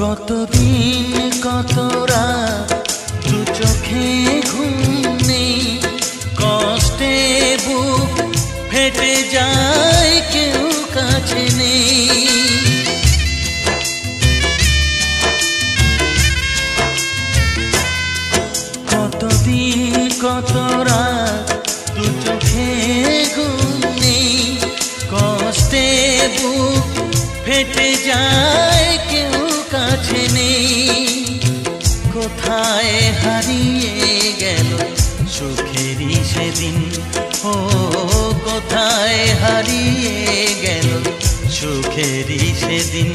কতদিন কত রাত দু চোখে ঘুম নেই, কষ্টে বুক ফেটে যায় কেউ কাছে নেই। কতদিন কত রাত দু চোখে ঘুম নেই, কষ্টে বুক ফেটে যায় কেউ কাছে নেই। কোথায় হারিয়ে গেল সুখেরই সেদিন, ও কোথায় হারিয়ে গেল সুখেরই সেদিন।